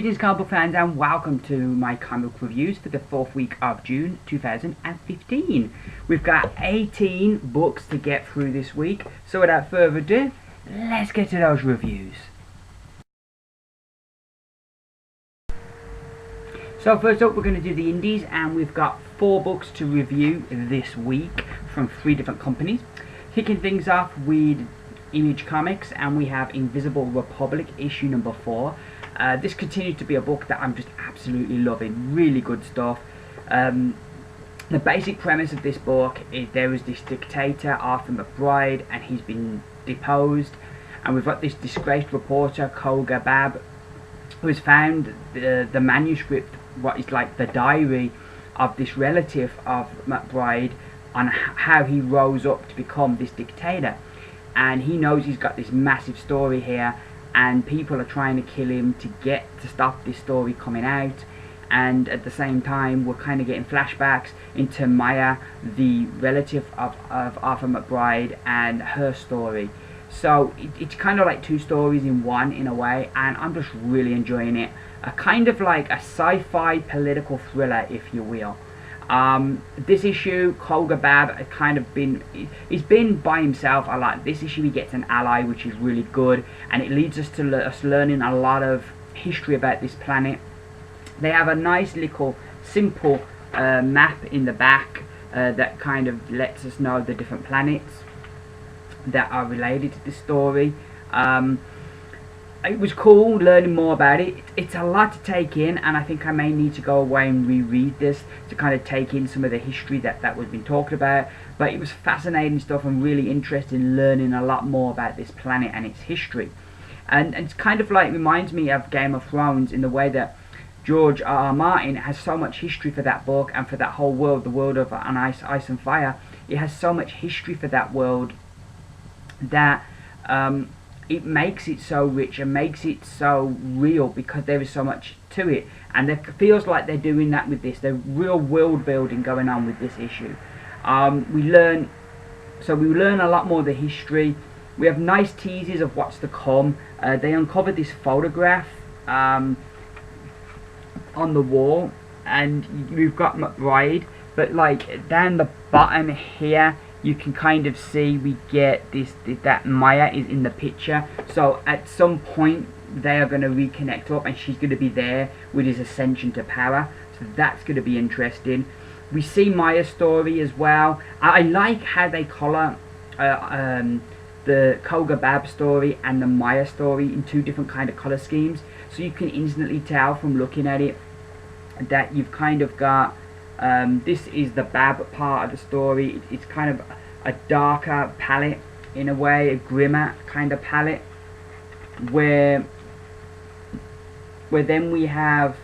Greetings comic book fans and welcome to my comic book reviews for the 4th week of June 2015. We've got 18 books to get through this week, so without further ado, let's get to those reviews. So first up we're going to do the indies, and we've got 4 books to review this week from 3 different companies. Kicking things off with Image Comics, and we have Invisible Republic issue number 4. This continues to be a book that I'm just absolutely loving. Really good stuff. The basic premise of this book is there is this dictator, Arthur McBride, and he's been deposed. And we've got this disgraced reporter, Koga Bab, who has found the manuscript, what is like the diary of this relative of McBride, on how he rose up to become this dictator. And he knows he's got this massive story here, and people are trying to kill him to stop this story coming out. And at the same time we're kind of getting flashbacks into Maya, the relative of Arthur McBride, and her story. So it's kind of like 2 stories in one in a way, and I'm just really enjoying it. A kind of like a sci-fi political thriller, if you will. This issue, Koga Bab had kind of he's been by himself a lot. This issue he gets an ally, which is really good, and it leads us to us learning a lot of history about this planet. They have a nice little simple map in the back that kind of lets us know the different planets that are related to this story. It was cool learning more about it. It's a lot to take in, and I think I may need to go away and reread this to kind of take in some of the history that was being talked about. But it was fascinating stuff and really interesting in learning a lot more about this planet and its history. And it's kind of like reminds me of Game of Thrones in the way that George R.R. Martin has so much history for that book and for that whole world, the world of On Ice and Fire. It has so much history for that world that it makes it so rich and makes it so real, because there is so much to it, and it feels like they're doing that with this. There's real world building going on with this issue. We learn a lot more of the history. We have nice teases of what's to come. They uncovered this photograph on the wall, and we've got McBride, but like down the bottom here you can kind of see we get that Maya is in the picture. So at some point they are going to reconnect up, and she's going to be there with his ascension to power. So that's going to be interesting. We see Maya's story as well. I like how they colour the Koga Bab story and the Maya story in 2 different kind of colour schemes. So you can instantly tell from looking at it that you've kind of got this is the Bab part of the story. It's kind of a darker palette in a way, a grimmer kind of palette, where then we have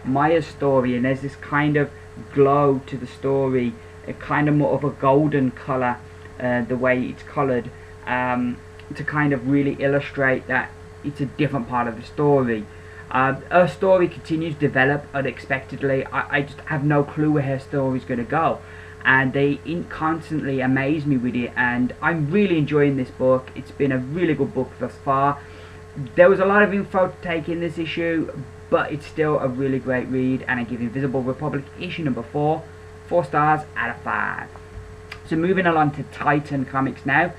Maya's story, and there's this kind of glow to the story, a kind of more of a golden colour, the way it's coloured, to kind of really illustrate that it's a different part of the story. Her story continues to develop unexpectedly. I just have no clue where her story is going to go, and they constantly amaze me with it, and I'm really enjoying this book. It's been a really good book thus far. There was a lot of info to take in this issue, but it's still a really great read, and I give Invisible Republic issue number 4 4 stars out of 5. So moving along to Titan Comics now.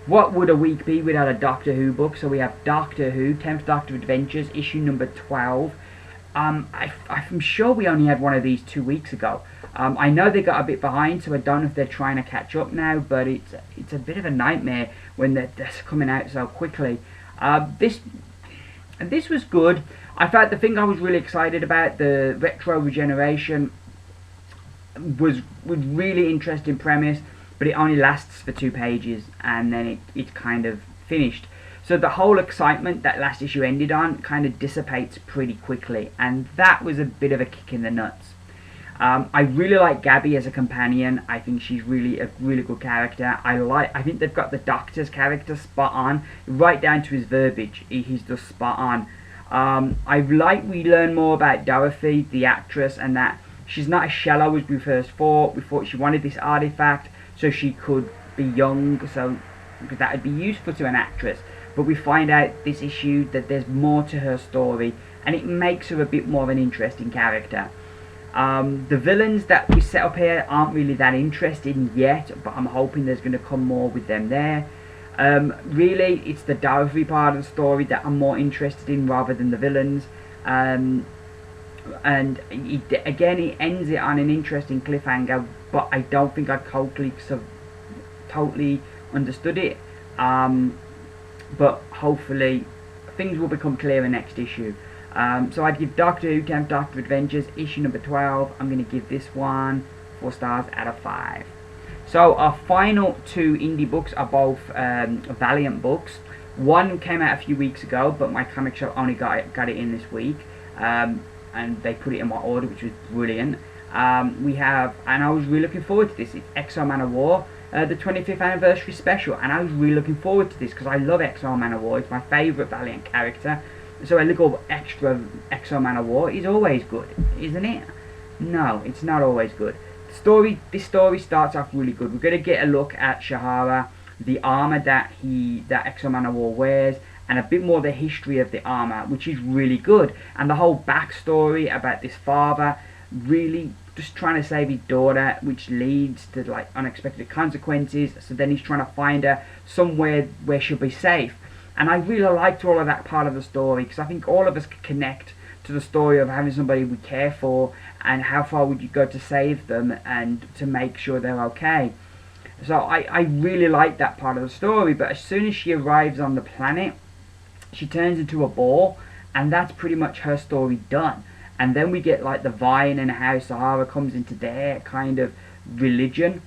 What would a week be without a Doctor Who book? So we have Doctor Who, 10th Doctor Adventures, issue number 12. I'm sure we only had one of these 2 weeks ago. I know they got a bit behind, so I don't know if they're trying to catch up now, but it's a bit of a nightmare when they're coming out so quickly. This was good. I thought the thing I was really excited about, the retro regeneration, was really interesting premise, but it only lasts for 2 pages, and then it's kind of finished. So the whole excitement that last issue ended on kind of dissipates pretty quickly, and that was a bit of a kick in the nuts. I really like Gabby as a companion. I think she's really a really good character. I think they've got the Doctor's character spot on, right down to his verbiage. He's just spot on. We learn more about Dorothy, the actress, and that she's not as shallow as we first thought. We thought she wanted this artifact so she could be young, so that would be useful to an actress. but we find out this issue that there's more to her story, and it makes her a bit more of an interesting character. The villains that we set up here aren't really that interesting yet, but I'm hoping there's going to come more with them there. Really, it's the dowry part of the story that I'm more interested in rather than the villains. And again, it ends it on an interesting cliffhanger, but I don't think I totally understood it. But hopefully things will become clearer next issue. So I'd give Doctor Who Camp Doctor Adventures issue number 12. I'm going to give this one 4 stars out of 5. So our final 2 indie books are both Valiant books. One came out a few weeks ago, but my comic shop only got it in this week, and they put it in my order, which was brilliant. We have, and I was really looking forward to this. It's Exo Manowar, the 25th anniversary special, and I was really looking forward to this because I love Exo Manowar. It's my favourite Valiant character. So a little extra Exo Manowar is always good, isn't it? No, it's not always good. This story starts off really good. We're going to get a look at Shahara, the armour that Exo Manowar wears, and a bit more of the history of the armour, which is really good. And the whole backstory about this father really just trying to save his daughter, which leads to like unexpected consequences. So then he's trying to find her somewhere where she'll be safe. And I really liked all of that part of the story, because I think all of us can connect to the story of having somebody we care for, and how far would you go to save them and to make sure they're okay. So I really like that part of the story. But as soon as she arrives on the planet, she turns into a ball, and that's pretty much her story done. And then we get like the Vine and how Sahara comes into their kind of religion,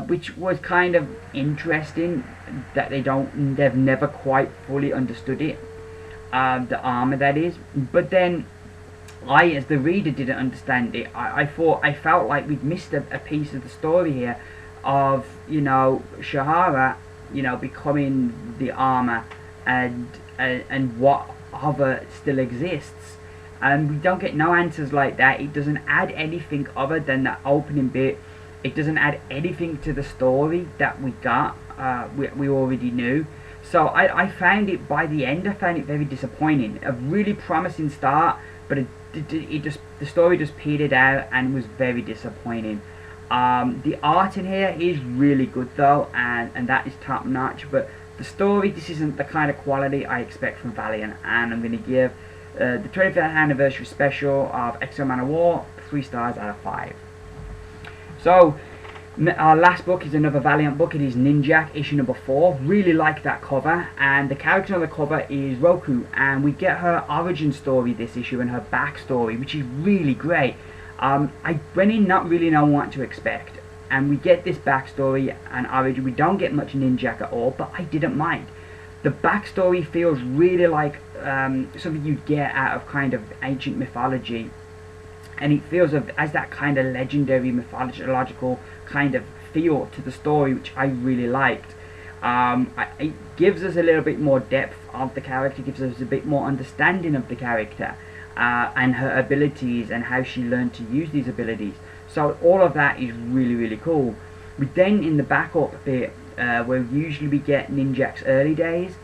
which was kind of interesting that they've never quite fully understood it, the armor that is. But then I, as the reader, didn't understand it. I felt like we'd missed a piece of the story here of, you know, Shahara, you know, becoming the armor, and what other still exists. And we don't get no answers like that. It doesn't add anything other than that opening bit. It doesn't add anything to the story that we got, we already knew. So I found it, by the end, I found it very disappointing. A really promising start, but the story just petered out and was very disappointing. The art in here is really good though, and that is top notch. But the story, this isn't the kind of quality I expect from Valiant, and I'm going to give the 25th anniversary special of Exo Manowar 3 stars out of 5. So our last book is another Valiant book. It is Ninjak, issue number 4. Really like that cover, and the character on the cover is Roku, and we get her origin story this issue and her backstory, which is really great. I went in not really knowing what to expect, and we get this backstory and origin. We don't get much Ninjak at all, but I didn't mind. The backstory feels really like something you'd get out of kind of ancient mythology, and it feels as that kind of legendary mythological kind of feel to the story, which I really liked. It gives us a little bit more depth of the character, gives us a bit more understanding of the character, and her abilities and how she learned to use these abilities. So all of that is really, really cool. We then, in the backup bit, where usually we get Ninjak's early days,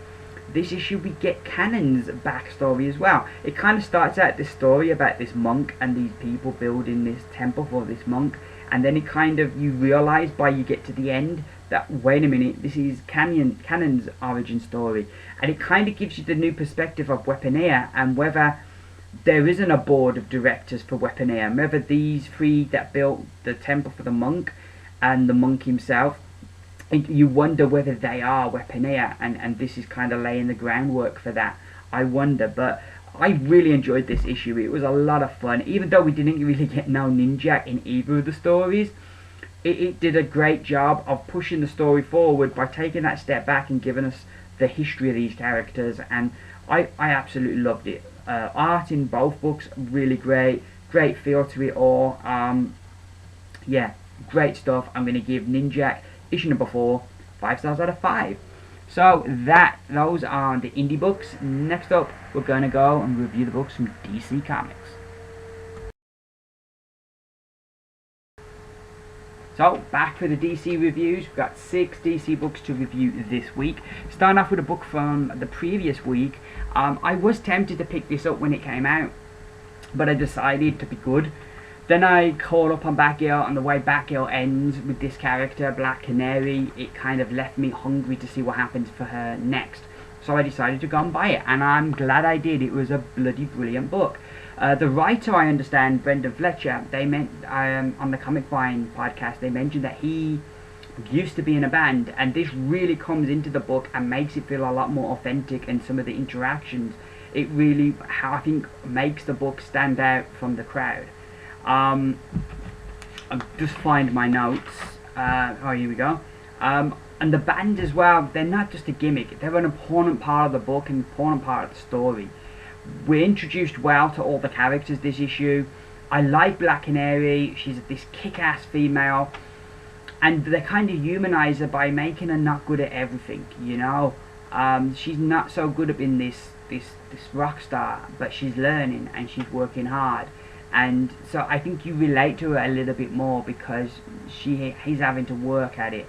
this issue we get Canon's backstory as well. It kind of starts out this story about this monk and these people building this temple for this monk, and then it kind of, you realise by you get to the end that, wait a minute, this is Canon's origin story. And it kind of gives you the new perspective of Weaponeer, and whether there isn't a board of directors for Weaponeer, and whether these 3 that built the temple for the monk and the monk himself, you wonder whether they are Weaponeer, and this is kind of laying the groundwork for that. I wonder, but I really enjoyed this issue. It was a lot of fun, even though we didn't really get no Ninjak in either of the stories. It did a great job of pushing the story forward by taking that step back and giving us the history of these characters, and I absolutely loved it. Art in both books, really great feel to it all. Yeah, great stuff. I'm going to give Ninjak issue number 4 5 stars out of 5. So those are the indie books. Next up, we're going to go and review the books from DC Comics. So, back for the DC reviews. We've got 6 DC books to review this week. Starting off with a book from the previous week. I was tempted to pick this up when it came out, but I decided to be good. Then I caught up on Batgirl, and the way Batgirl ends with this character, Black Canary, it kind of left me hungry to see what happens for her next. So I decided to go and buy it, and I'm glad I did. It was a bloody brilliant book. The writer, I understand, Brendan Fletcher, they meant on the Comic Vine podcast, they mentioned that he used to be in a band, and this really comes into the book and makes it feel a lot more authentic, and some of the interactions, it really, I think, makes the book stand out from the crowd. I'll just find my notes. Oh, here we go. And the band as well, they're not just a gimmick, they're an important part of the book, an important part of the story. We're introduced well to all the characters this issue. I like Black Canary. She's this kick-ass female, and they kind of humanize her by making her not good at everything, you know. She's not so good at being this rock star, but she's learning and she's working hard, and so I think you relate to her a little bit more because he's having to work at it.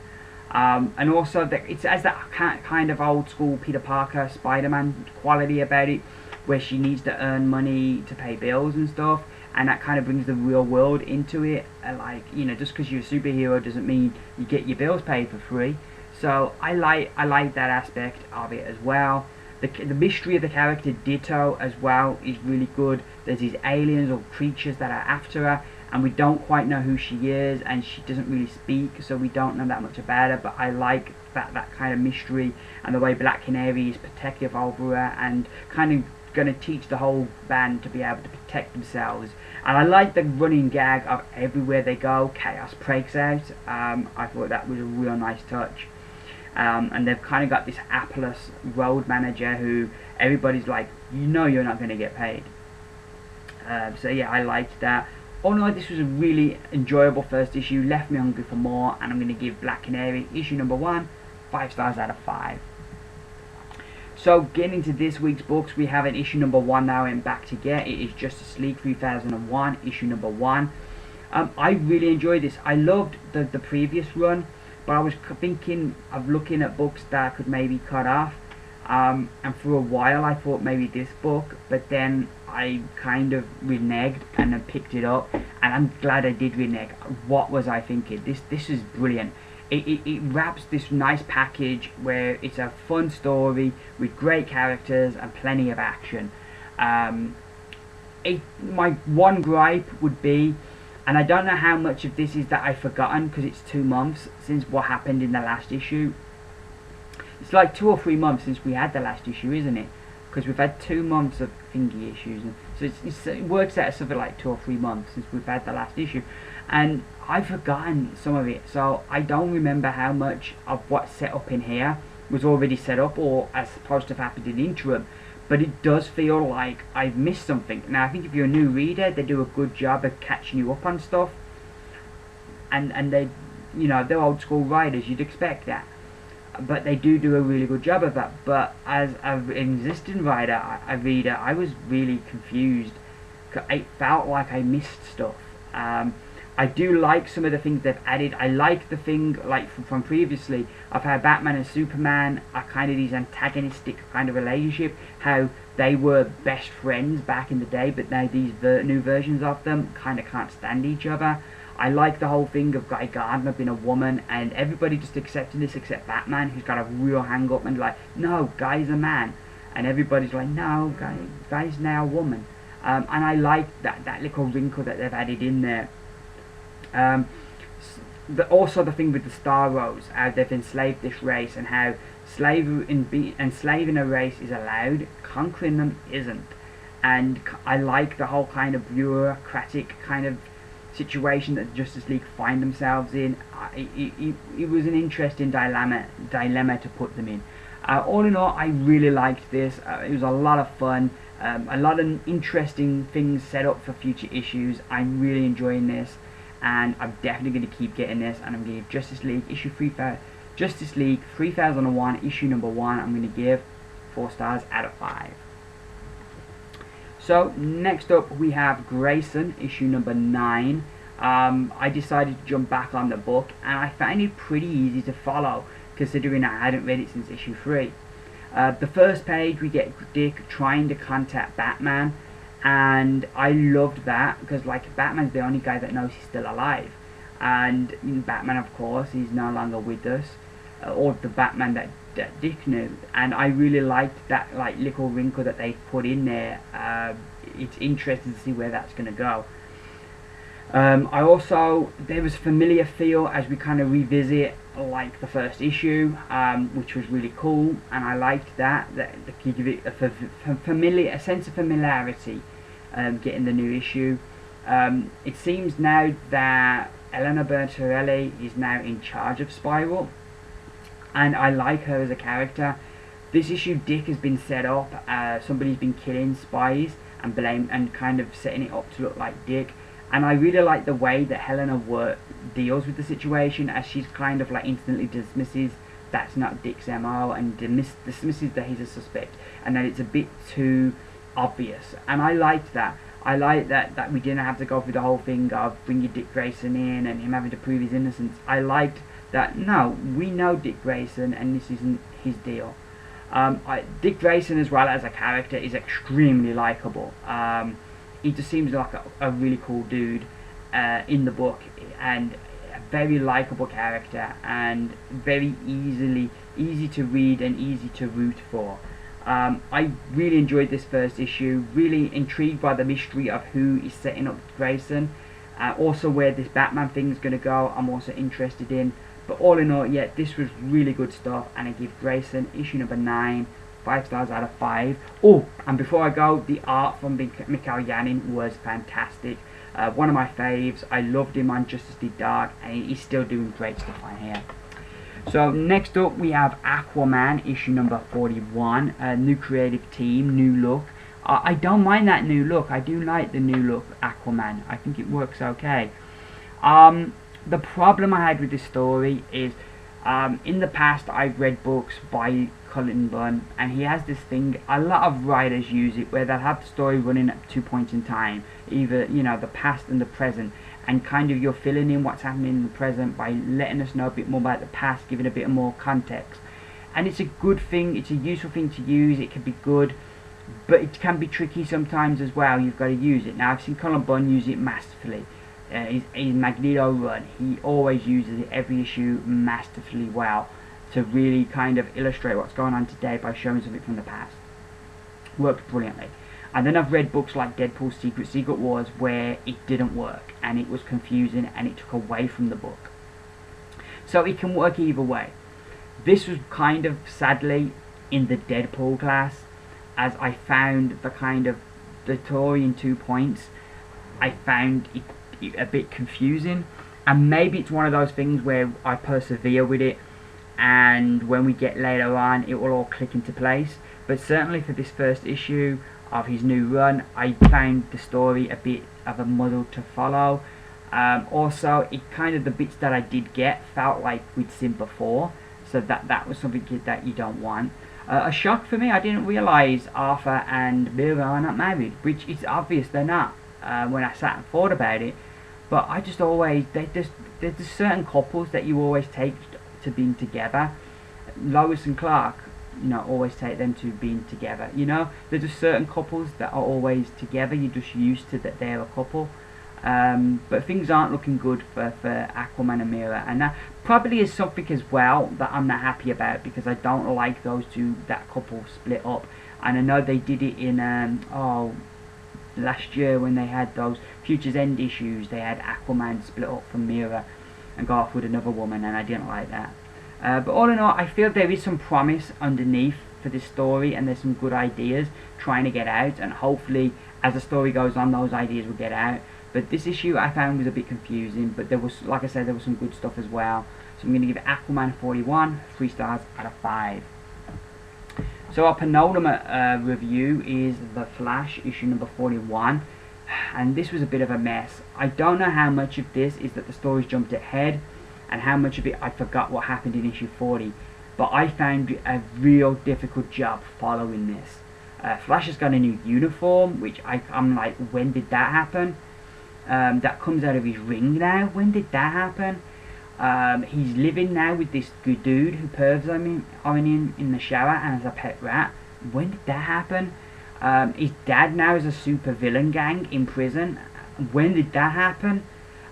And also it has that kind of old school Peter Parker, Spider-Man quality about it, where she needs to earn money to pay bills and stuff, and that kind of brings the real world into it. Like, you know, just because you're a superhero doesn't mean you get your bills paid for free. So I like that aspect of it as well. The mystery of the character Ditto as well is really good. There's these aliens or creatures that are after her, and we don't quite know who she is, and she doesn't really speak, so we don't know that much about her, but I like that kind of mystery, and the way Black Canary is protective over her and kind of going to teach the whole band to be able to protect themselves. And I like the running gag of everywhere they go, chaos breaks out. I thought that was a real nice touch. And they've kind of got this hapless road manager who everybody's like, you know you're not going to get paid. So yeah, I liked that. All in all, this was a really enjoyable first issue, left me hungry for more, and I'm going to give Black Canary issue number 1 5 stars out of 5. So getting into this week's books, we have an issue number 1 now in back to get. It is Justice League 3001, issue number 1. I really enjoyed this. I loved the previous run, but I was thinking of looking at books that I could maybe cut off. And for a while I thought maybe this book, but then I kind of reneged and then picked it up, and I'm glad I did renege. What was I thinking? This is brilliant. It wraps this nice package where it's a fun story with great characters and plenty of action. My one gripe would be, and I don't know how much of this is that I've forgotten because it's 2 months since what happened in the last issue. It's like 2 or 3 months since we had the last issue, isn't it? Because we've had 2 months of thingy issues, and so it works out as something like 2 or 3 months since we've had the last issue, and I've forgotten some of it, so I don't remember how much of what's set up in here was already set up or as supposed to have happened in the interim. But it does feel like I've missed something. Now I think if you're a new reader, they do a good job of catching you up on stuff, and they, you know, they're old school writers, you'd expect that. But they do a really good job of that. But as an existing reader, I was really confused. It felt like I missed stuff. I do like some of the things they've added. I like the thing like from previously of how Batman and Superman are kind of these antagonistic kind of relationship. How they were best friends back in the day, but now these new versions of them kind of can't stand each other. I like the whole thing of Guy Gardner being a woman and everybody just accepting this except Batman, who's got a real hang up and like, no, Guy's a man, and everybody's like, no, Guy's now a woman. And I like that little wrinkle that they've added in there. Also the thing with the Starros, how they've enslaved this race and how enslaving a race is allowed, conquering them isn't. And I like the whole kind of bureaucratic kind of situation that Justice League find themselves in. It was an interesting dilemma to put them in. All in all, I really liked this. It was a lot of fun. A lot of interesting things set up for future issues. I'm really enjoying this, and I'm definitely going to keep getting this. And I'm going to give Justice League 3001 issue number 1. I'm going to give 4 stars out of 5. So next up we have Grayson issue number 9. I decided to jump back on the book, and I found it pretty easy to follow, considering I hadn't read it since issue 3. The first page, we get Dick trying to contact Batman, and I loved that, because like Batman's the only guy that knows he's still alive, and Batman, of course, he's no longer with us, or the Batman that Dick knew, and I really liked that like little wrinkle that they put in there. It's interesting to see where that's going to go. There was a familiar feel as we kind of revisit like the first issue, which was really cool, and I liked that you give it a sense of familiarity, getting the new issue. It seems now that Elena Bertarelli is now in charge of Spiral, and I like her as a character. This issue, Dick has been set up, somebody's been killing spies and kind of setting it up to look like Dick. And I really like the way that Helena deals with the situation, as she's kind of like instantly dismisses that's not Dick's MO, and dismisses that he's a suspect, and that it's a bit too obvious. And I liked that. I like that we didn't have to go through the whole thing of bringing Dick Grayson in and him having to prove his innocence. I liked that, no, we know Dick Grayson and this isn't his deal. Dick Grayson as well as a character is extremely likable. He just seems like a really cool dude in the book, and a very likable character, and very easy to read and easy to root for. I really enjoyed this first issue, really intrigued by the mystery of who is setting up Grayson, also where this Batman thing is going to go I'm also interested in. But all in all, yeah, this was really good stuff, and I give Grayson issue number 9 5 stars out of 5. Oh, and before I go, the art from Mikhail Yanin was fantastic. One of my faves. I loved him on Justice League Dark, and he's still doing great stuff on here. So next up we have Aquaman, issue number 41. New creative team, new look. I don't mind that new look. I do like the new look Aquaman. I think it works okay. The problem I had with this story is, in the past I've read books by Cullen Bunn, and he has this thing, a lot of writers use it, where they'll have the story running at 2 points in time, either, you know, the past and the present, and kind of you're filling in what's happening in the present by letting us know a bit more about the past, giving a bit more context. And it's a good thing, it's a useful thing to use, it can be good, but it can be tricky sometimes as well. You've got to use it. Now I've seen Cullen Bunn use it masterfully. His Magneto run, he always uses it every issue masterfully well, to really kind of illustrate what's going on today by showing something from the past. Worked brilliantly. And then I've read books like Deadpool's Secret Wars, where it didn't work, and it was confusing, and it took away from the book. So it can work either way. This was kind of, sadly, in the Deadpool class, as I found the story in 2 points, I found it a bit confusing, and maybe it's one of those things where I persevere with it, and when we get later on it will all click into place. But certainly for this first issue of his new run, I found the story a bit of a muddle to follow. Also, it kind of, the bits that I did get felt like we'd seen before, so that was something that you don't want. A shock for me, I didn't realise Arthur and Mira are not married, which is obvious they're not, when I sat and thought about it. But I just always, there's certain couples that you always take to being together. Lois and Clark, you know, always take them to being together. You know, there's just certain couples that are always together. You're just used to that they're a couple. But things aren't looking good for Aquaman and Mira, and that probably is something as well that I'm not happy about, because I don't like those two, that couple split up. And I know they did it in last year when they had those Future's End issues. They had Aquaman split up from Mira and go off with another woman, and I didn't like that. But all in all, I feel there is some promise underneath for this story, and there's some good ideas trying to get out, and hopefully as the story goes on those ideas will get out. But this issue I found was a bit confusing, but there was, like I said, there was some good stuff as well. So I'm going to give Aquaman 41 3 stars out of 5. So our penultimate review is The Flash, issue number 41. And this was a bit of a mess. I don't know how much of this is that the story's jumped ahead, and how much of it I forgot what happened in issue 40. But I found it a real difficult job following this. Flash has got a new uniform, which I'm like, when did that happen? that comes out of his ring now. When did that happen? He's living now with this good dude who pervs on him in the shower and as a pet rat. When did that happen? His dad now is a super villain gang in prison. When did that happen?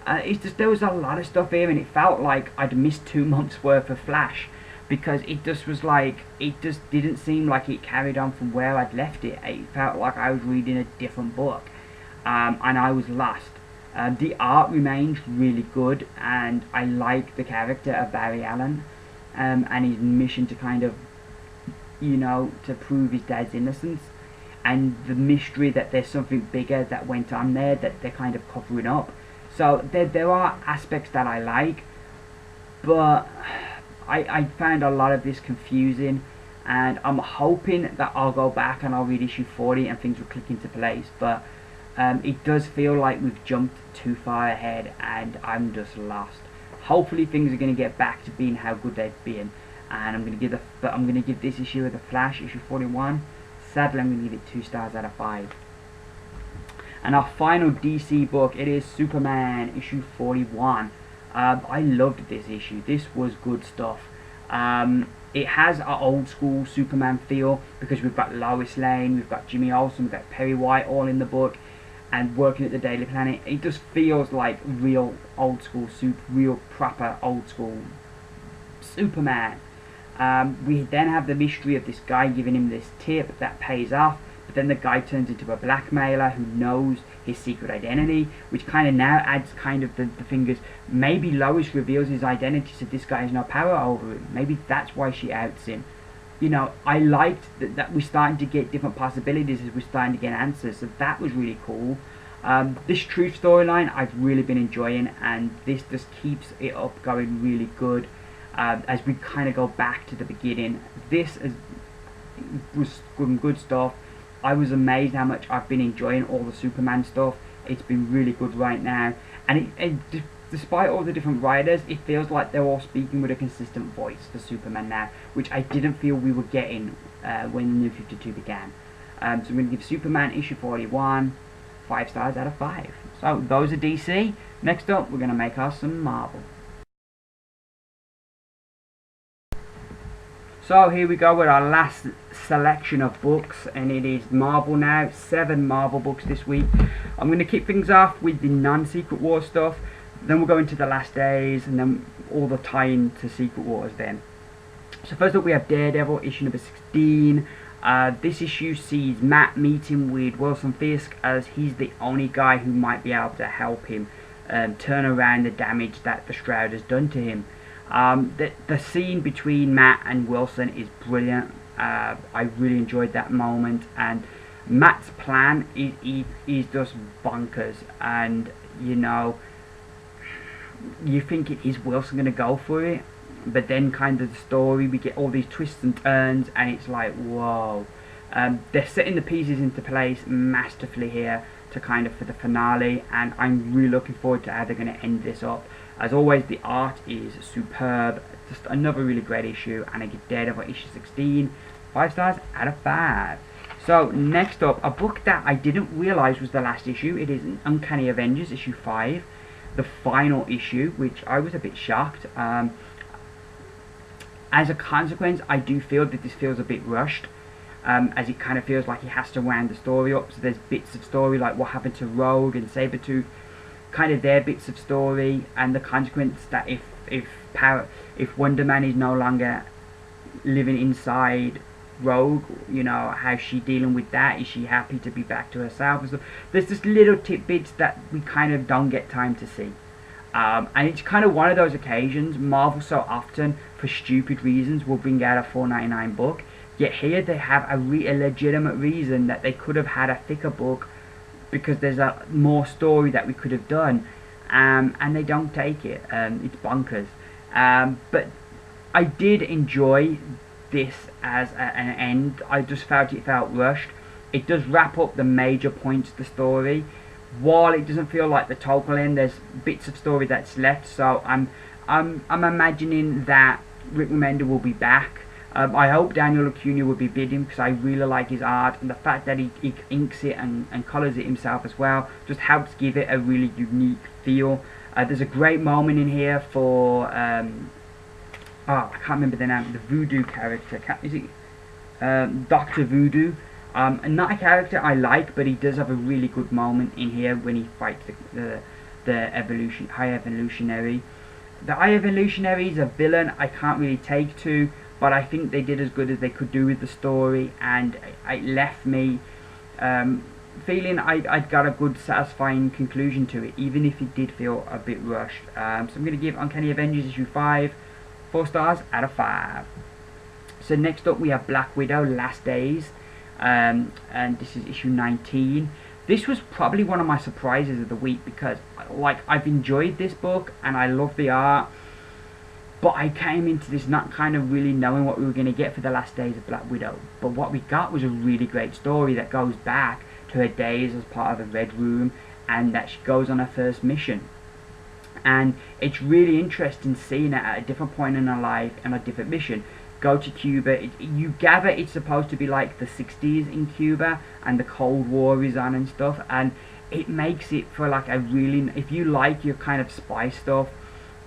It's just, there was a lot of stuff here, and it felt like I'd missed 2 months worth of Flash, because it just was like, it just didn't seem like it carried on from where I'd left it. It felt like I was reading a different book, and I was lost. The art remains really good, and I like the character of Barry Allen, and his mission to kind of, to prove his dad's innocence, and the mystery that there's something bigger that went on there that they're kind of covering up. So there are aspects that I like, but I found a lot of this confusing, and I'm hoping that I'll go back and I'll read issue 40 and things will click into place, but it does feel like we've jumped too far ahead and I'm just lost. Hopefully things are going to get back to being how good they've been, and I'm going to give this issue of The Flash, issue 41, sadly I'm going to give it 2 stars out of 5. And our final DC book, it is Superman, issue 41. I loved this issue. This was good stuff. It has an old school Superman feel, because we've got Lois Lane, we've got Jimmy Olsen, we've got Perry White all in the book, and working at the Daily Planet. It just feels like real old school, real proper old school Superman. We then have the mystery of this guy giving him this tip that pays off, but then the guy turns into a blackmailer who knows his secret identity, which kind of now adds kind of the fingers. Maybe Lois reveals his identity so this guy has no power over him. Maybe that's why she outs him. I liked that we're starting to get different possibilities as we're starting to get answers, so that was really cool. This truth storyline I've really been enjoying, and this just keeps it up going really good as we kind of go back to the beginning. This was some good stuff. I was amazed how much I've been enjoying all the Superman stuff. It's been really good right now, and despite all the different writers, it feels like they're all speaking with a consistent voice for Superman now, which I didn't feel we were getting when the New 52 began. So I'm going to give Superman issue 41 5 stars out of 5. So those are DC. Next up, we're going to make us some Marvel. So here we go with our last selection of books, and it is Marvel now. 7 Marvel books this week. I'm going to kick things off with the non-Secret War stuff, then we'll go into the Last Days, and then all the tie-in to Secret Wars then. So first up we have Daredevil, issue number 16. This issue sees Matt meeting with Wilson Fisk, as he's the only guy who might be able to help him turn around the damage that the Shroud has done to him. The scene between Matt and Wilson is brilliant. I really enjoyed that moment, and Matt's plan is just bonkers, and you think is Wilson going to go for it, but then kind of the story, we get all these twists and turns, and it's like, whoa. They're setting the pieces into place masterfully here to kind of for the finale, and I'm really looking forward to how they're going to end this up. As always, the art is superb. Just another really great issue, and I give Daredevil issue 16 5 stars out of 5. So next up, a book that I didn't realise was the last issue. It is Uncanny Avengers issue 5, the final issue, which I was a bit shocked. As a consequence, I do feel that this feels a bit rushed, as it kind of feels like he has to round the story up. So there's bits of story like what happened to Rogue and Sabretooth, kind of their bits of story, and the consequence that if Wonder Man is no longer living inside Rogue, how's she dealing with that? Is she happy to be back to herself and stuff? There's just little tidbits that we kind of don't get time to see, and it's kind of one of those occasions. Marvel so often, for stupid reasons, will bring out a $4.99 book, yet here they have a legitimate reason that they could have had a thicker book, because there's a more story that we could have done, and they don't take it. It's bonkers. But I did enjoy this as an end. I just felt it felt rushed. It does wrap up the major points of the story. While it doesn't feel like the total end, there's bits of story that's left. So I'm imagining that Rick Remender will be back. I hope Daniel Acuna would be bidding because I really like his art, and the fact that he inks it and colours it himself as well just helps give it a really unique feel. There's a great moment in here for I can't remember the name, the Voodoo character. Is it Dr. Voodoo? And not a character I like, but he does have a really good moment in here when he fights the High Evolutionary. The High Evolutionary is a villain I can't really take to, but I think they did as good as they could do with the story, and it left me feeling I'd got a good, satisfying conclusion to it, even if it did feel a bit rushed. So I'm going to give Uncanny Avengers issue 5 4 stars out of 5. So next up we have Black Widow, Last Days, and this is issue 19. This was probably one of my surprises of the week because, like, I've enjoyed this book and I love the art, but I came into this not kind of really knowing what we were going to get for the last days of Black Widow. But what we got was a really great story that goes back to her days as part of the Red Room, and that she goes on her first mission. And it's really interesting seeing her at a different point in her life and a different mission. Go to Cuba. You gather it's supposed to be like the 60s in Cuba, and the Cold War is on and stuff, and it makes it for like a really, if you like your kind of spy stuff,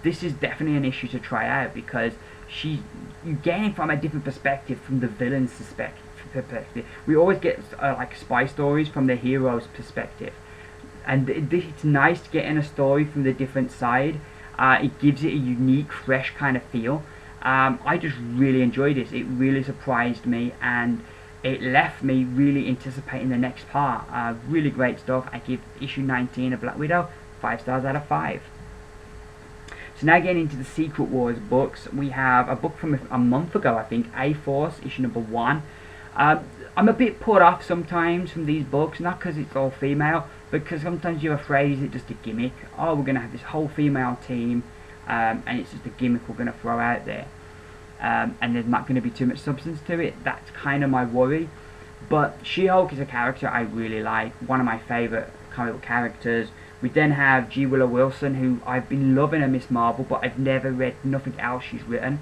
this is definitely an issue to try out, because you get it from a different perspective, from the villain's perspective. We always get like spy stories from the hero's perspective, and it's nice to get in a story from the different side. It gives it a unique, fresh kind of feel. I just really enjoyed this. It really surprised me, and it left me really anticipating the next part. Really great stuff. I give issue 19 of Black Widow 5 stars out of 5. So now getting into the Secret Wars books, we have a book from a month ago, I think, A-Force, issue number 1. I'm a bit put off sometimes from these books, not because it's all female, but because sometimes you're afraid, is it just a gimmick? Oh, we're going to have this whole female team, and it's just a gimmick we're going to throw out there. And there's not going to be too much substance to it. That's kind of my worry. But She-Hulk is a character I really like, one of my favourite comic book characters. We then have G. Willow Wilson, who I've been loving her Miss Marvel, but I've never read nothing else she's written.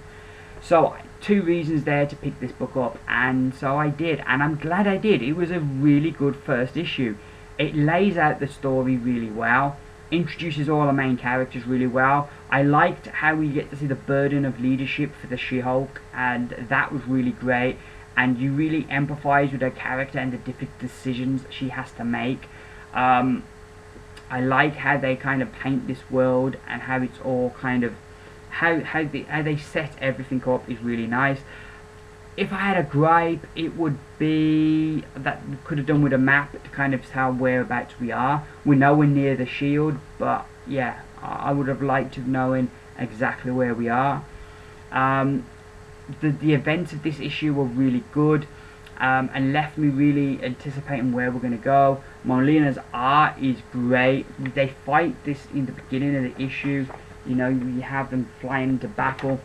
So 2 reasons there to pick this book up, and so I did, and I'm glad I did. It was a really good first issue. It lays out the story really well, introduces all the main characters really well. I liked how we get to see the burden of leadership for the She-Hulk, and that was really great, and you really empathise with her character and the different decisions she has to make. I like how they kind of paint this world, and how it's all kind of how they set everything up is really nice. If I had a gripe, it would be that we could have done with a map to kind of tell whereabouts we are. We're nowhere near the shield, but yeah, I would have liked to have known exactly where we are. The events of this issue were really good, and left me really anticipating where we're going to go. Molina's art is great. They fight this in the beginning of the issue. You know, we have them flying into battle.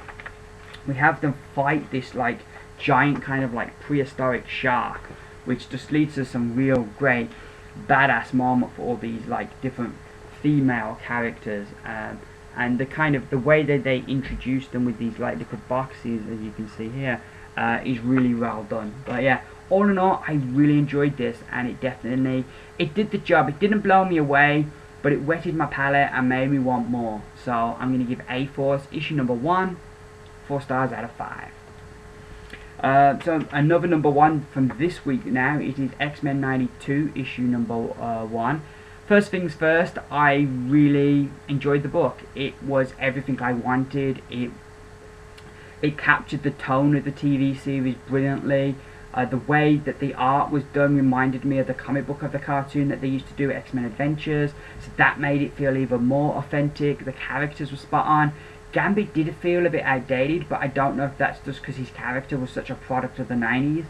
We have them fight this like giant kind of like prehistoric shark, which just leads to some real great badass moment for all these like different female characters, and the way that they introduce them with these like different boxes, as you can see here, is really well done. But yeah, all in all, I really enjoyed this, and it did the job. It didn't blow me away, but it whetted my palate and made me want more. So I'm going to give A-Force issue number 1 4 stars out of 5. So another number 1 from this week now, it is X-Men 92 issue number 1. First things first, I really enjoyed the book. It was everything I wanted. It captured the tone of the TV series brilliantly. The way that the art was done reminded me of the comic book of the cartoon that they used to do, X-Men Adventures, so that made it feel even more authentic. The characters were spot on. Gambit did feel a bit outdated, but I don't know if that's just because his character was such a product of the 90s,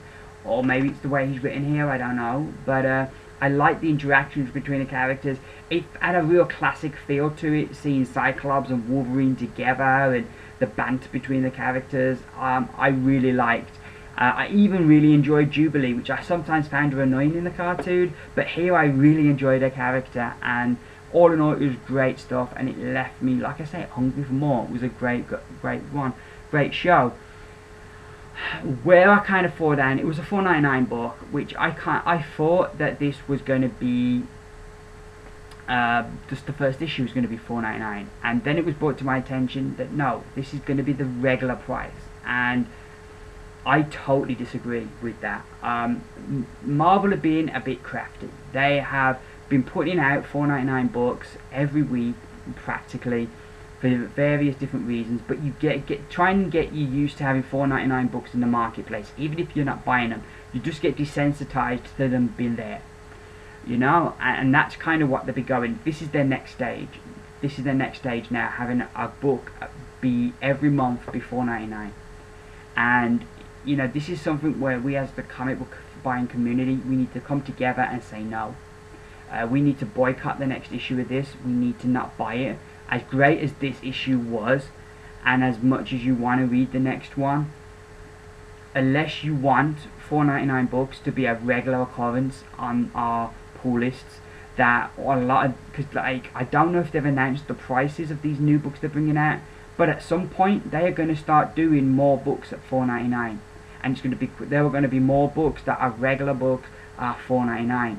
or maybe it's the way he's written here, I don't know. But I like the interactions between the characters. It had a real classic feel to it, seeing Cyclops and Wolverine together, and the banter between the characters. I really liked. I even really enjoyed Jubilee, which I sometimes found her annoying in the cartoon, but here I really enjoyed her character, and all in all, it was great stuff, and it left me, like I say, hungry for more. It was a great one, great show. where I kind of fall down, it was a $4.99 book, which I thought that this was going to be just the first issue was going to be $4.99, and then it was brought to my attention that no, this is going to be the regular price, and I totally disagree with that. Marvel are being a bit crafty. They have been putting out $4.99 books every week, practically, for various different reasons. But you try and get you used to having $4.99 books in the marketplace, even if you're not buying them. You just get desensitized to them being there, you know. And that's kind of what they'll be going. This is their next stage. This is their next stage now, having a book be every month be $4.99, and you know, this is something where we as the comic book buying community, we need to come together and say no. We need to boycott the next issue of this. We need to not buy it. As great as this issue was, and as much as you want to read the next one, unless you want $4.99 books to be a regular occurrence on our pull lists, that a lot of, because like, I don't know if they've announced the prices of these new books they're bringing out, but at some point they are going to start doing more books at $4.99. And it's going to be, there are going to be more books that are regular books at $4.99.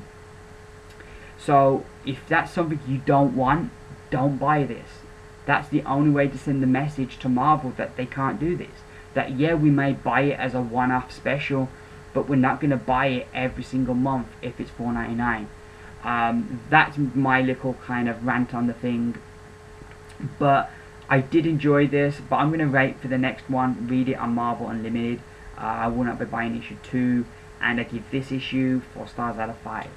So if that's something you don't want, don't buy this. That's the only way to send the message to Marvel that they can't do this. That yeah, we may buy it as a one-off special, but we're not going to buy it every single month if it's $4.99. That's my little kind of rant on the thing. But I did enjoy this, but I'm going to rate for the next one, read it on Marvel Unlimited. I will not be buying issue 2, and I give this issue 4 stars out of 5.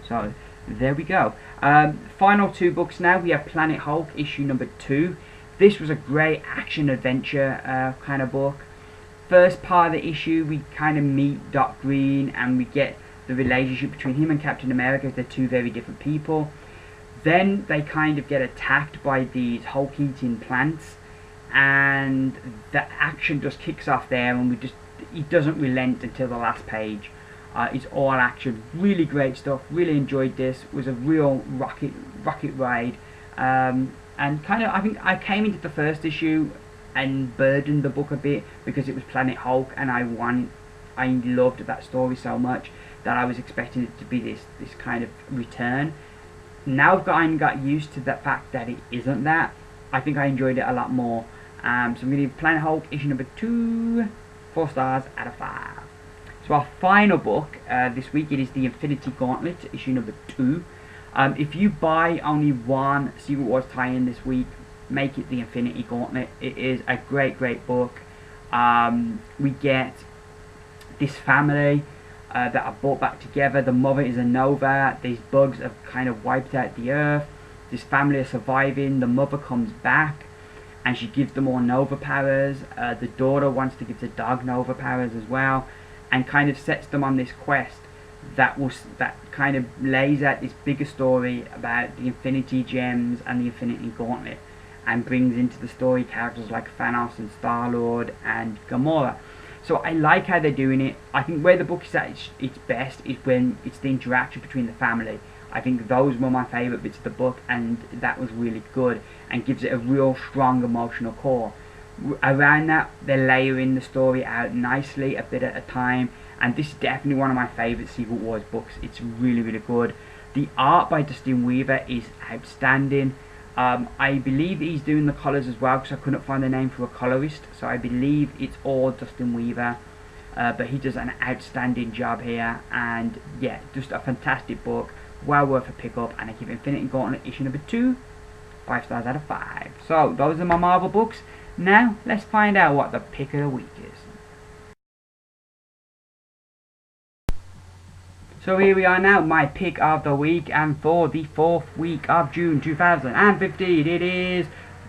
So there we go. Final 2 books now. We have Planet Hulk issue number 2. This was a great action adventure kind of book. First part of the issue, we kind of meet Doc Green, and we get the relationship between him and Captain America. They're two very different people. Then they kind of get attacked by these Hulk-eating plants, and the action just kicks off there, and it doesn't relent until the last page. It's all action, really great stuff. Really enjoyed this. It was a real rocket ride, and kind of, I think I came into the first issue and burdened the book a bit because it was Planet Hulk, and I loved that story so much that I was expecting it to be this kind of return. Now I've got used to the fact that it isn't that. I think I enjoyed it a lot more. So I'm going to give Planet Hulk issue number 2 4 stars out of 5. So our final book this week, it is the Infinity Gauntlet issue number 2. If you buy only one Secret Wars tie-in this week, make it the Infinity Gauntlet. It is a great book. We get this family that are brought back together. The mother is a Nova. These bugs have kind of wiped out the earth. This family is surviving. The mother comes back, and she gives them all Nova powers. The daughter wants to give the dog Nova powers as well, and kind of sets them on this quest that kind of lays out this bigger story about the Infinity Gems and the Infinity Gauntlet, and brings into the story characters like Thanos and Star-Lord and Gamora. So I like how they're doing it. I think where the book is at its best is when it's the interaction between the family. I think those were my favourite bits of the book, and that was really good and gives it a real strong emotional core. Around that, they're layering the story out nicely, a bit at a time, and this is definitely one of my favourite Secret Wars books. It's really good. The art by Dustin Weaver is outstanding. I believe he's doing the colours as well, because I couldn't find the name for a colourist, so I believe it's all Dustin Weaver. But he does an outstanding job here, and yeah, just a fantastic book, well worth a pick up. And I give Infinity Gauntlet issue number 2 5 stars out of 5. So those are my Marvel books. Now let's find out what the pick of the week is. So here we are now, my pick of the week, and for the 4th week of June 2015, it is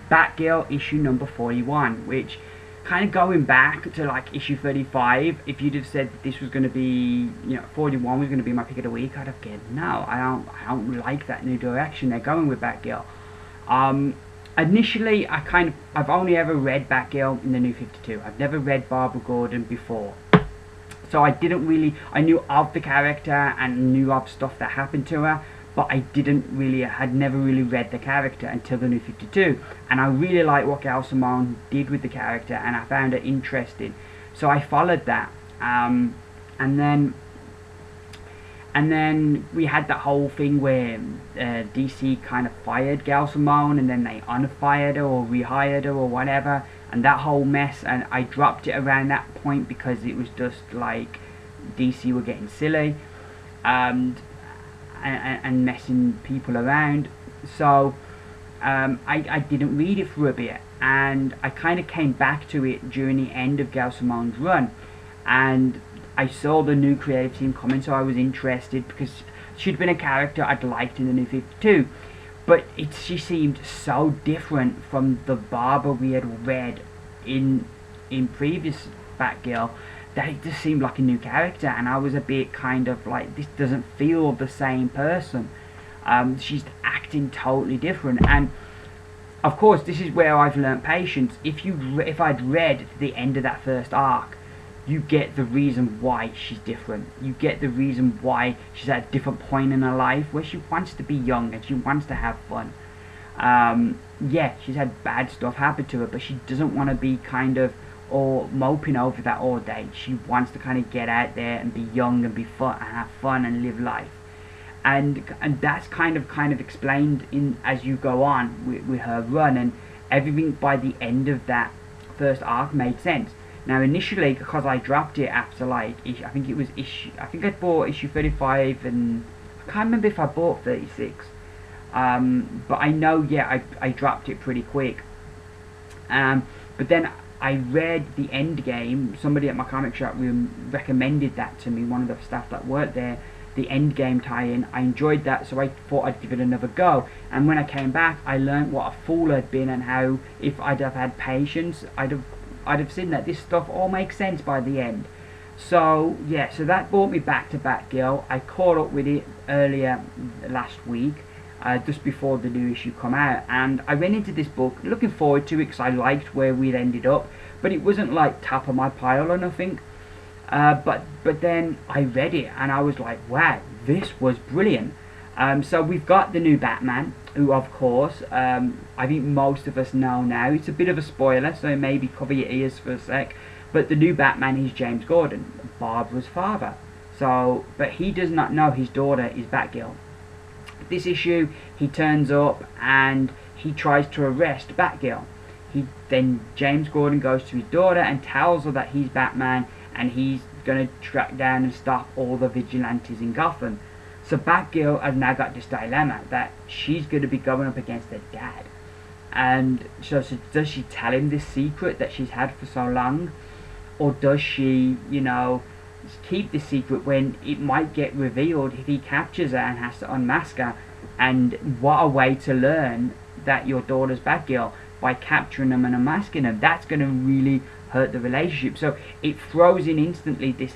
Batgirl issue number 41, which, kind of going back to like issue 35, if you'd have said that this was going to be, 41 was going to be my pick of the week, I'd have said, no, I don't like that new direction they're going with Batgirl. Initially, I've only ever read Batgirl in the New 52. I've never read Barbara Gordon before. So I knew of the character and knew of stuff that happened to her, but had never really read the character until the New 52. And I really like what Gail Simone did with the character, and I found it interesting. So I followed that, and then we had that whole thing where DC kind of fired Gail Simone, and then they unfired her or rehired her or whatever, and that whole mess. And I dropped it around that point because it was just like DC were getting silly, and messing people around. So I didn't read it for a bit, and I kind of came back to it during the end of Gail Simone's run, and I saw the new creative team coming, so I was interested because she'd been a character I'd liked in the New 52, but she seemed so different from the Barbara we had read in previous Batgirl that it just seemed like a new character, and I was a bit kind of like, this doesn't feel the same person. She's acting totally different, and of course this is where I've learnt patience. If I'd read the end of that first arc, you get the reason why she's different. You get the reason why she's at a different point in her life where she wants to be young and she wants to have fun. Yeah, she's had bad stuff happen to her, but she doesn't want to be kind of or moping over that all day. She wants to kind of get out there and be young and be fun and have fun and live life. And that's kind of explained in as you go on with her run, and everything by the end of that first arc made sense. Now initially, because I dropped it after like I think I bought issue 35, and I can't remember if I bought 36, but I know, yeah, I dropped it pretty quick. But then I read the end game. Somebody at my comic shop recommended that to me, one of the staff that worked there, the end game tie-in. I enjoyed that, so I thought I'd give it another go. And when I came back, I learned what a fool I'd been, and how if I'd have had patience, I'd have seen that this stuff all makes sense by the end. So yeah, so that brought me back to Batgirl. I caught up with it earlier last week, just before the new issue come out, and I went into this book looking forward to it because I liked where we'd ended up, but it wasn't like top of my pile or nothing. But then I read it and I was like, wow, this was brilliant. So we've got the new Batman, who of course I think most of us know now. It's a bit of a spoiler, so maybe cover your ears for a sec. But the new Batman is James Gordon, Barbara's father. So, but he does not know his daughter is Batgirl. This issue, he turns up and he tries to arrest Batgirl. Then James Gordon goes to his daughter and tells her that he's Batman, and he's going to track down and stop all the vigilantes in Gotham. So Batgirl has now got this dilemma that she's going to be going up against her dad. And so does she tell him this secret that she's had for so long? Or does she, you know, keep the secret when it might get revealed if he captures her and has to unmask her? And what a way to learn that your daughter's Batgirl, by capturing them and unmasking them. That's going to really hurt the relationship. So it throws in instantly this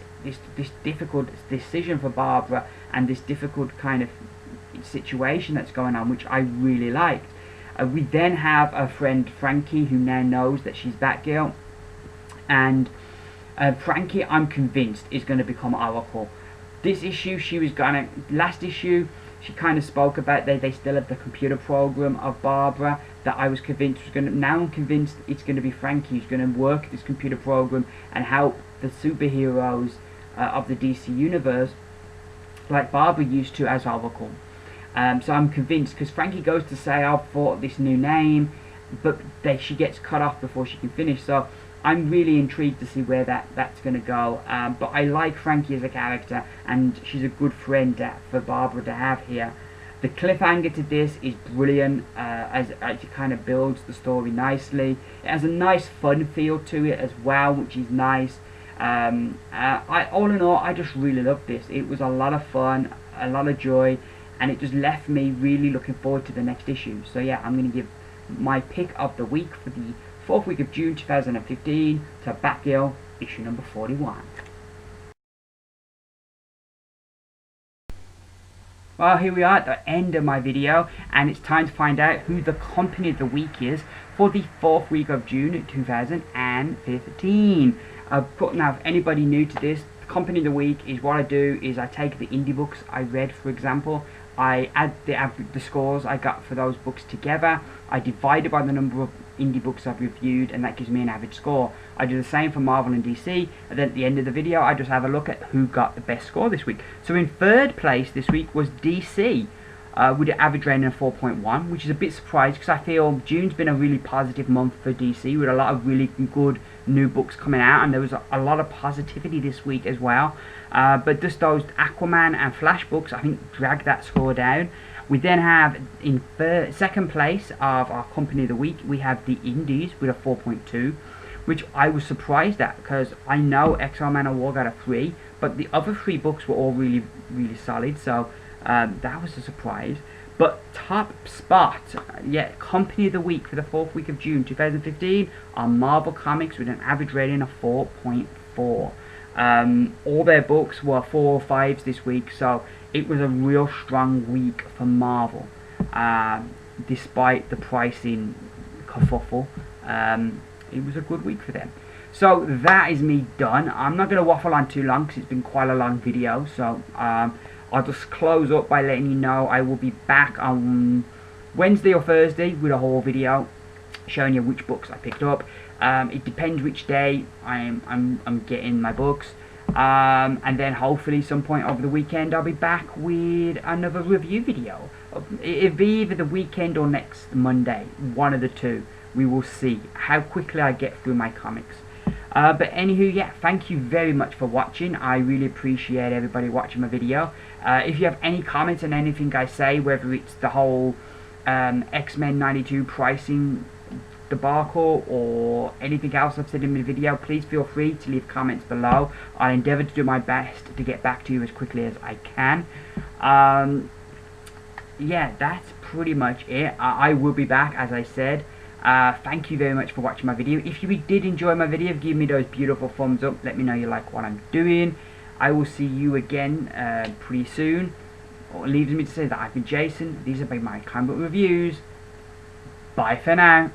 difficult decision for Barbara, and this difficult kind of situation that's going on, which I really liked. We then have a friend Frankie, who now knows that she's Batgirl, and Frankie, I'm convinced, is going to become Oracle. This issue, last issue, she kind of spoke about they still have the computer program of Barbara that I was convinced was going to. Now I'm convinced it's going to be Frankie who's going to work this computer program and help the superheroes of the DC universe, like Barbara used to as Oracle. So I'm convinced, because Frankie goes to say, I've thought of this new name, but she gets cut off before she can finish. So I'm really intrigued to see where that's going to go. But I like Frankie as a character, and she's a good friend for Barbara to have here. The cliffhanger to this is brilliant, as it kind of builds the story nicely. It has a nice fun feel to it as well, which is nice. All in all, I just really loved this. It was a lot of fun, a lot of joy, and it just left me really looking forward to the next issue. So yeah, I'm going to give my pick of the week for the 4th week of June 2015 to Batgirl, issue number 41. Well, here we are at the end of my video, and it's time to find out who the company of the week is for the 4th week of June 2015. Now, if anybody new to this, the company of the week is what I do is I take the indie books I read, for example, I add the scores I got for those books together, I divide it by the number of indie books I've reviewed, and that gives me an average score. I do the same for Marvel and DC, and then at the end of the video I just have a look at who got the best score this week. So in third place this week was DC, with an average rating of 4.1, which is a bit surprised because I feel June's been a really positive month for DC with a lot of really good new books coming out, and there was a lot of positivity this week as well. But just those Aquaman and Flash books, I think, dragged that score down. We then have in second place of our company of the week, we have the Indies with a 4.2, which I was surprised at because I know XL Manowar got a 3, but the other 3 books were all really solid, so that was a surprise. But top spot, company of the week for the 4th week of June 2015 are Marvel Comics with an average rating of 4.4. All their books were 4 or 5s this week, so it was a real strong week for Marvel, despite the pricing kerfuffle. It was a good week for them. So that is me done. I'm not going to waffle on too long because it's been quite a long video, so I'll just close up by letting you know I will be back on Wednesday or Thursday with a whole video showing you which books I picked up. It depends which day I'm getting my books, and then hopefully some point over the weekend I'll be back with another review video. It'll be either the weekend or next Monday, one of the two. We will see how quickly I get through my comics. But anywho, thank you very much for watching. I really appreciate everybody watching my video. If you have any comments on anything I say, whether it's the whole X-Men 92 pricing debacle or anything else I've said in the video, please feel free to leave comments below. I'll endeavour to do my best to get back to you as quickly as I can. That's pretty much it. I will be back, as I said. Thank you very much for watching my video. If you did enjoy my video, give me those beautiful thumbs up. Let me know you like what I'm doing. I will see you again pretty soon. It leaves me to say that I've been Jason. These have been my comic book reviews. Bye for now.